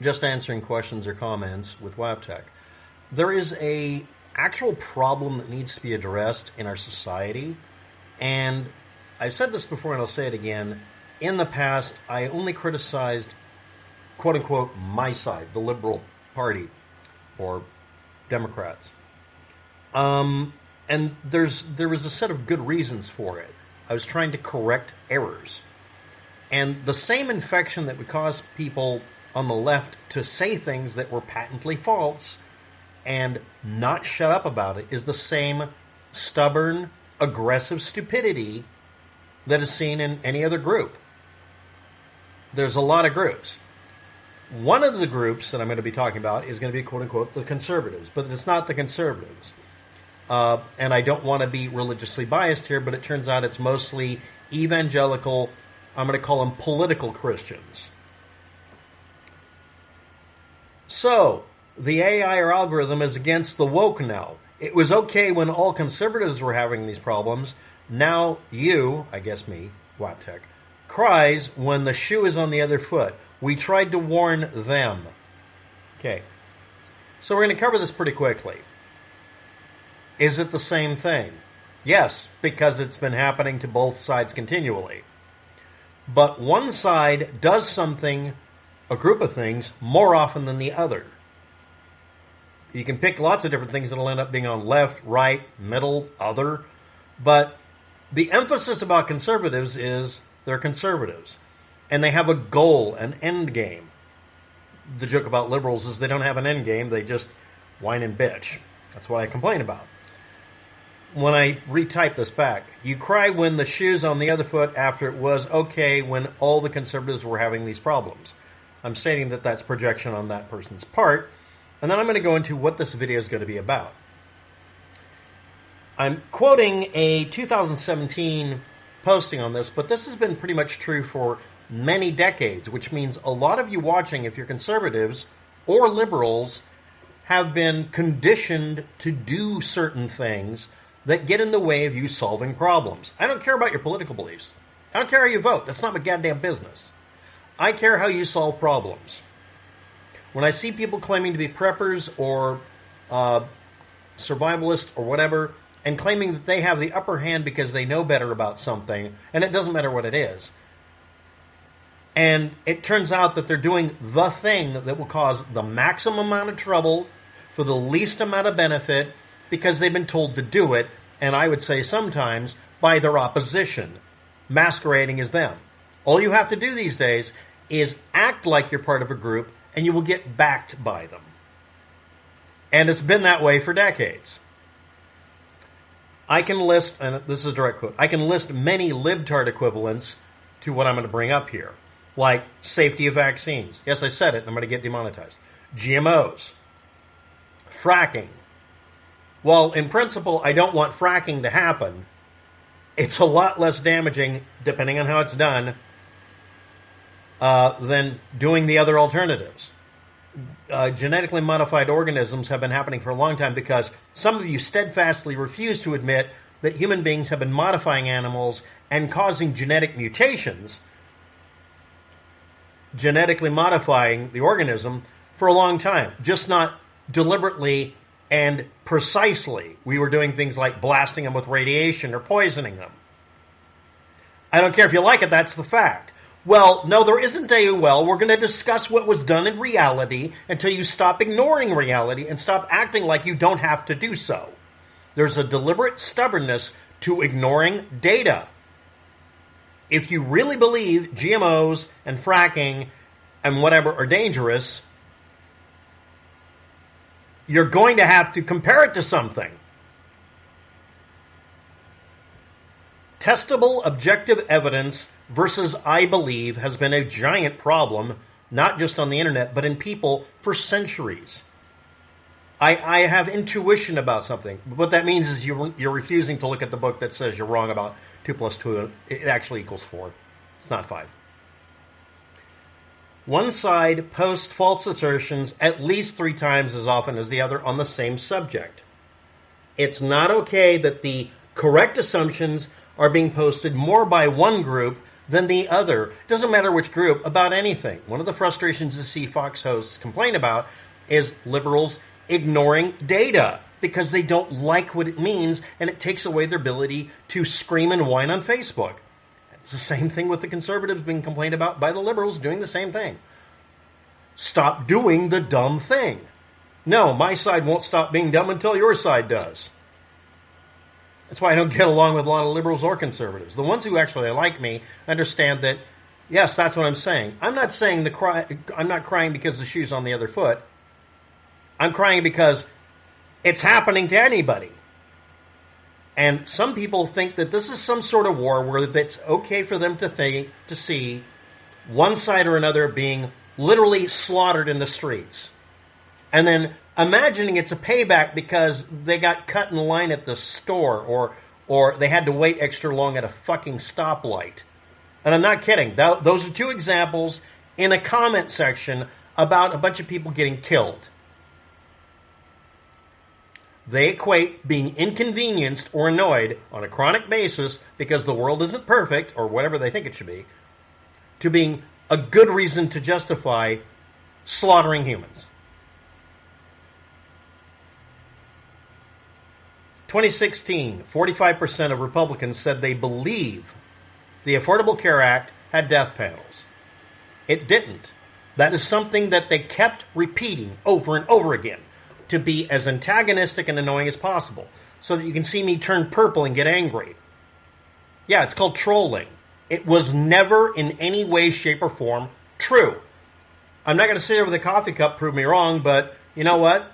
just answering questions or comments with WebTech. There is a actual problem that needs to be addressed in our society, and I've said this before and I'll say it again. In the past, I only criticized, quote unquote, my side, the Liberal Party or Democrats. And there was a set of good reasons for it. I was trying to correct errors. And the same infection that would cause people on the left to say things that were patently false and not shut up about it is the same stubborn, aggressive stupidity that is seen in any other group. There's a lot of groups. One of the groups that I'm going to be talking about is going to be, quote unquote, the conservatives, but it's not the conservatives. And I don't want to be religiously biased here, but it turns out it's mostly evangelical, I'm going to call them political Christians. So, the AI or algorithm is against the woke now. It was okay when all conservatives were having these problems. Now you, I guess me, WAPTech, cries when the shoe is on the other foot. We tried to warn them. Okay. So we're going to cover this pretty quickly. Is it the same thing? Yes, because it's been happening to both sides continually. But one side does something, a group of things, more often than the other. You can pick lots of different things that'll end up being on left, right, middle, other. But the emphasis about conservatives is they're conservatives. And they have a goal, an end game. The joke about liberals is they don't have an end game, they just whine and bitch. That's what I complain about. When I retype this back, you cry when the shoe's on the other foot after it was okay when all the conservatives were having these problems. I'm stating that that's projection on that person's part. And then I'm going to go into what this video is going to be about. I'm quoting a 2017 posting on this, but this has been pretty much true for many decades, which means a lot of you watching, if you're conservatives or liberals, have been conditioned to do certain things that get in the way of you solving problems. I don't care about your political beliefs. I don't care how you vote. That's not my goddamn business. I care how you solve problems. When I see people claiming to be preppers or survivalists or whatever, and claiming that they have the upper hand because they know better about something, and it doesn't matter what it is, and it turns out that they're doing the thing that will cause the maximum amount of trouble for the least amount of benefit because they've been told to do it, and I would say sometimes by their opposition, masquerading as them. All you have to do these days is act like you're part of a group, and you will get backed by them. And it's been that way for decades. I can list, and this is a direct quote, I can list many libtard equivalents to what I'm going to bring up here, like safety of vaccines. Yes, I said it, and I'm going to get demonetized. GMOs. Fracking. Well, in principle, I don't want fracking to happen. It's a lot less damaging, depending on how it's done, than doing the other alternatives. Genetically modified organisms have been happening for a long time because some of you steadfastly refuse to admit that human beings have been modifying animals and causing genetic mutations, genetically modifying the organism for a long time, just not deliberately and precisely. We were doing things like blasting them with radiation or poisoning them. I don't care if you like it, that's the fact. Well, no, there isn't a well. We're going to discuss what was done in reality until you stop ignoring reality and stop acting like you don't have to do so. There's a deliberate stubbornness to ignoring data. If you really believe GMOs and fracking and whatever are dangerous, you're going to have to compare it to something. Testable objective evidence versus I believe has been a giant problem, not just on the internet, but in people for centuries. I have intuition about something. What that means is you're refusing to look at the book that says you're wrong about 2 plus 2. It actually equals 4. It's not 5. One side posts false assertions at least 3 times as often as the other on the same subject. It's not okay that the correct assumptions are being posted more by one group than the other. It doesn't matter which group, about anything. One of the frustrations to see Fox hosts complain about is liberals ignoring data because they don't like what it means, and it takes away their ability to scream and whine on Facebook. It's the same thing with the conservatives being complained about by the liberals doing the same thing. Stop doing the dumb thing. No, my side won't stop being dumb until your side does. That's why I don't get along with a lot of liberals or conservatives. The ones who actually like me understand that, yes, that's what I'm saying. I'm not saying I'm not crying because the shoe's on the other foot. I'm crying because it's happening to anybody. And some people think that this is some sort of war where it's okay for them to see one side or another being literally slaughtered in the streets. And then imagining it's a payback because they got cut in line at the store or they had to wait extra long at a fucking stoplight. And I'm not kidding. Those are two examples in a comment section about a bunch of people getting killed. They equate being inconvenienced or annoyed on a chronic basis because the world isn't perfect, or whatever they think it should be, to being a good reason to justify slaughtering humans. 2016, 45% of Republicans said they believe the Affordable Care Act had death panels. It didn't. That is something that they kept repeating over and over again to be as antagonistic and annoying as possible so that you can see me turn purple and get angry. Yeah, it's called trolling. It was never in any way, shape, or form true. I'm not going to sit here with a coffee cup, prove me wrong, but you know what?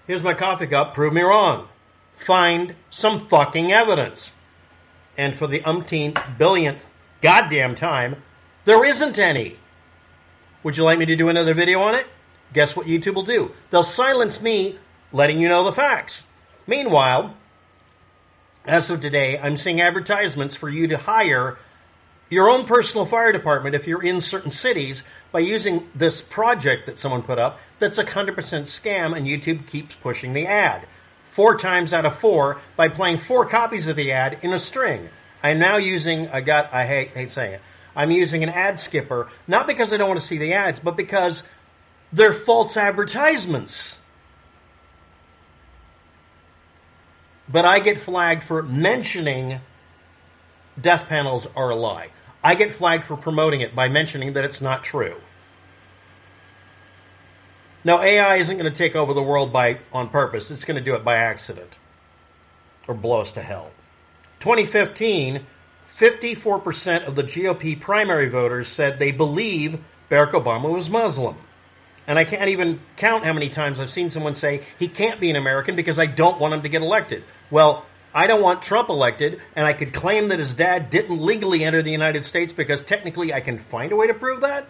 Here's my coffee cup, prove me wrong. Find some fucking evidence. And for the umpteenth billionth goddamn time, there isn't any. Would you like me to do another video on it? Guess what YouTube will do? They'll silence me, letting you know the facts. Meanwhile, as of today, I'm seeing advertisements for you to hire your own personal fire department if you're in certain cities by using this project that someone put up that's a 100% scam, and YouTube keeps pushing the ad. 4 times out of 4 by playing 4 copies of the ad in a string. I'm now using, I hate saying it, I'm using an ad skipper, not because I don't want to see the ads, but because they're false advertisements. But I get flagged for mentioning death panels are a lie. I get flagged for promoting it by mentioning that it's not true. Now, AI isn't going to take over the world on purpose. It's going to do it by accident or blow us to hell. 2015, 54% of the GOP primary voters said they believe Barack Obama was Muslim. And I can't even count how many times I've seen someone say he can't be an American because I don't want him to get elected. Well, I don't want Trump elected, and I could claim that his dad didn't legally enter the United States because technically I can find a way to prove that.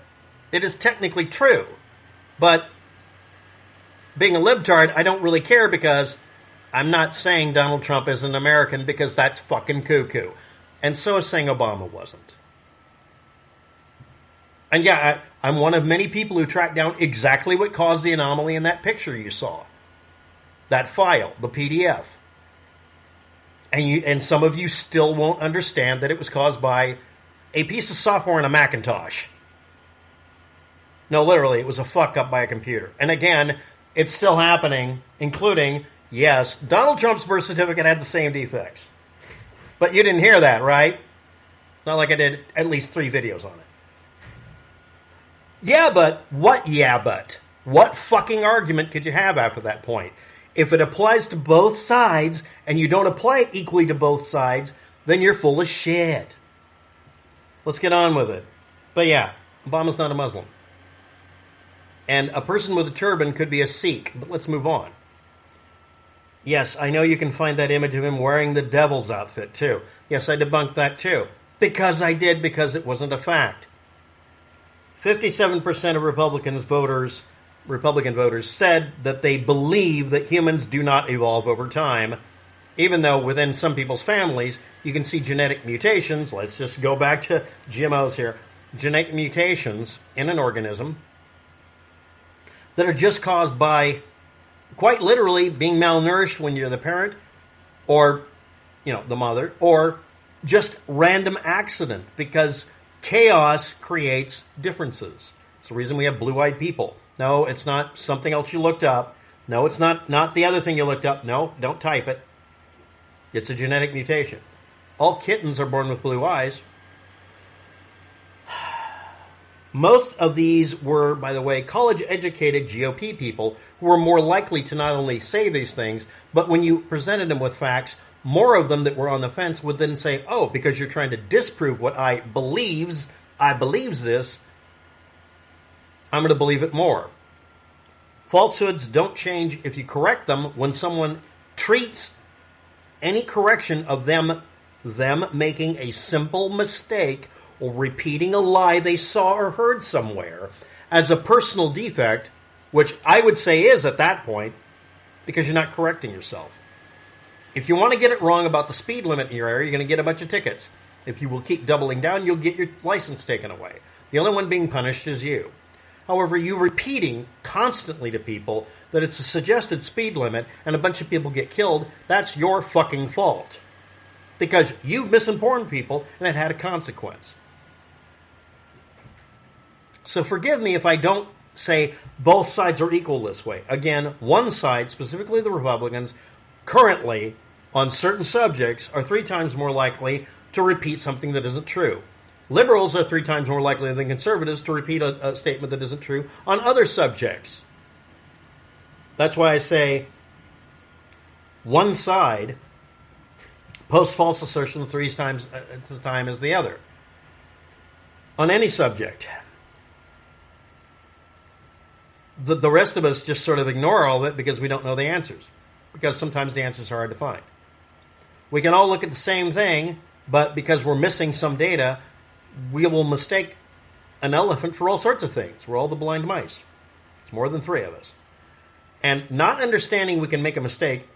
It is technically true. But being a libtard, I don't really care because I'm not saying Donald Trump is an American because that's fucking cuckoo. And so is saying Obama wasn't. And yeah, I'm one of many people who tracked down exactly what caused the anomaly in that picture you saw. That file, the PDF. And some of you still won't understand that it was caused by a piece of software in a Macintosh. No, literally, it was a fuck up by a computer. And again, it's still happening, including, yes, Donald Trump's birth certificate had the same defects. But you didn't hear that, right? It's not like I did at least 3 videos on it. Yeah, but what yeah, but? What fucking argument could you have after that point? If it applies to both sides and you don't apply it equally to both sides, then you're full of shit. Let's get on with it. But yeah, Obama's not a Muslim. And a person with a turban could be a Sikh, but let's move on. Yes, I know you can find that image of him wearing the devil's outfit too. Yes, I debunked that too. Because it wasn't a fact. 57% of Republican voters said that they believe that humans do not evolve over time, even though within some people's families you can see genetic mutations. Let's just go back to GMOs here. Genetic mutations in an organism that are just caused by, quite literally, being malnourished when you're the parent, or, the mother, or just random accident, because Chaos creates differences. It's the reason we have blue-eyed people. No, it's not something else you looked up. No, it's not the other thing you looked up. No, don't type it. It's a genetic mutation. All kittens are born with blue eyes. Most of these were, by the way, college-educated GOP people who were more likely to not only say these things, but when you presented them with facts, more of them that were on the fence would then say, oh, because you're trying to disprove what I believes this, I'm going to believe it more. Falsehoods don't change if you correct them when someone treats any correction of them making a simple mistake or repeating a lie they saw or heard somewhere as a personal defect, which I would say is at that point, because you're not correcting yourself. If you want to get it wrong about the speed limit in your area, you're going to get a bunch of tickets. If you will keep doubling down, you'll get your license taken away. The only one being punished is you. However, you repeating constantly to people that it's a suggested speed limit and a bunch of people get killed, that's your fucking fault. Because you've misinformed people and it had a consequence. So forgive me if I don't say both sides are equal this way. Again, one side, specifically the Republicans, currently on certain subjects are 3 times more likely to repeat something that isn't true. Liberals are 3 times more likely than conservatives to repeat a statement that isn't true on other subjects. That's why I say one side posts false assertion 3 times as time as the other on any subject. The rest of us just sort of ignore all of it because we don't know the answers. Because sometimes the answers are hard to find. We can all look at the same thing, but because we're missing some data, we will mistake an elephant for all sorts of things. We're all the blind mice. It's more than 3 of us. And not understanding we can make a mistake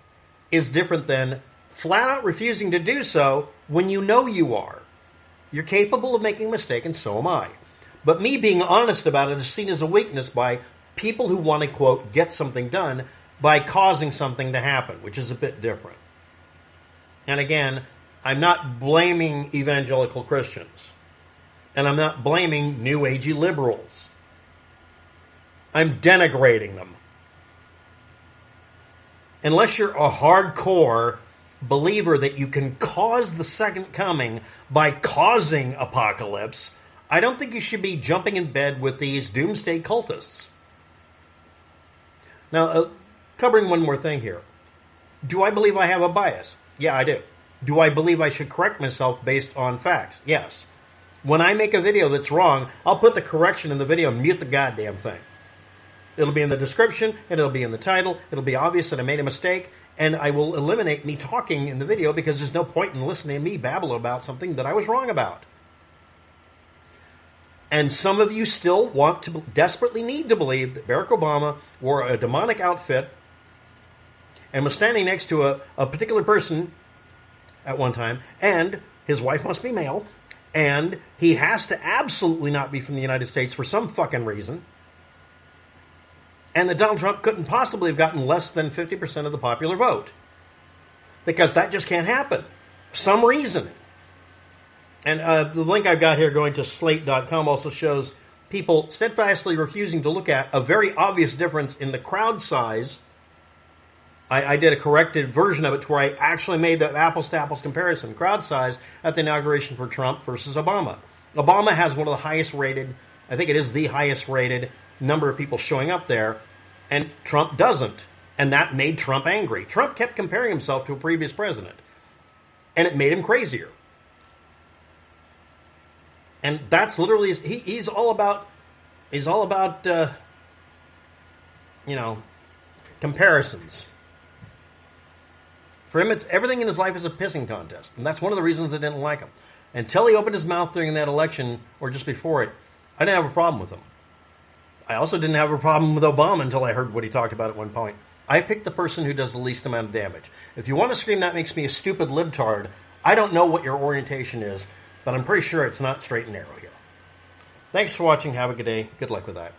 is different than flat out refusing to do so when you know you are. You're capable of making a mistake, and so am I. But me being honest about it is seen as a weakness by people who want to, quote, get something done by causing something to happen, which is a bit different. And again, I'm not blaming evangelical Christians. And I'm not blaming New Agey liberals. I'm denigrating them. Unless you're a hardcore believer that you can cause the second coming by causing apocalypse, I don't think you should be jumping in bed with these doomsday cultists. Now, covering one more thing here. Do I believe I have a bias? Yeah, I do. Do I believe I should correct myself based on facts? Yes. When I make a video that's wrong, I'll put the correction in the video and mute the goddamn thing. It'll be in the description, and it'll be in the title. It'll be obvious that I made a mistake, and I will eliminate me talking in the video because there's no point in listening to me babble about something that I was wrong about. And some of you still want to, desperately need to believe that Barack Obama wore a demonic outfit and was standing next to a particular person at one time, and his wife must be male, and he has to absolutely not be from the United States for some fucking reason, and that Donald Trump couldn't possibly have gotten less than 50% of the popular vote. Because that just can't happen. Some reason. And the link I've got here going to slate.com also shows people steadfastly refusing to look at a very obvious difference in the crowd size. I did a corrected version of it to where I actually made the apples-to-apples comparison. Crowd size at the inauguration for Trump versus Obama. Obama has one of the highest rated, I think it is the highest rated number of people showing up there, and Trump doesn't. And that made Trump angry. Trump kept comparing himself to a previous president, and it made him crazier. And that's literally, he's all about comparisons. For him, everything in his life is a pissing contest. And that's one of the reasons I didn't like him. Until he opened his mouth during that election, or just before it, I didn't have a problem with him. I also didn't have a problem with Obama until I heard what he talked about at one point. I picked the person who does the least amount of damage. If you want to scream that makes me a stupid libtard, I don't know what your orientation is, but I'm pretty sure it's not straight and narrow here. Thanks for watching. Have a good day. Good luck with that.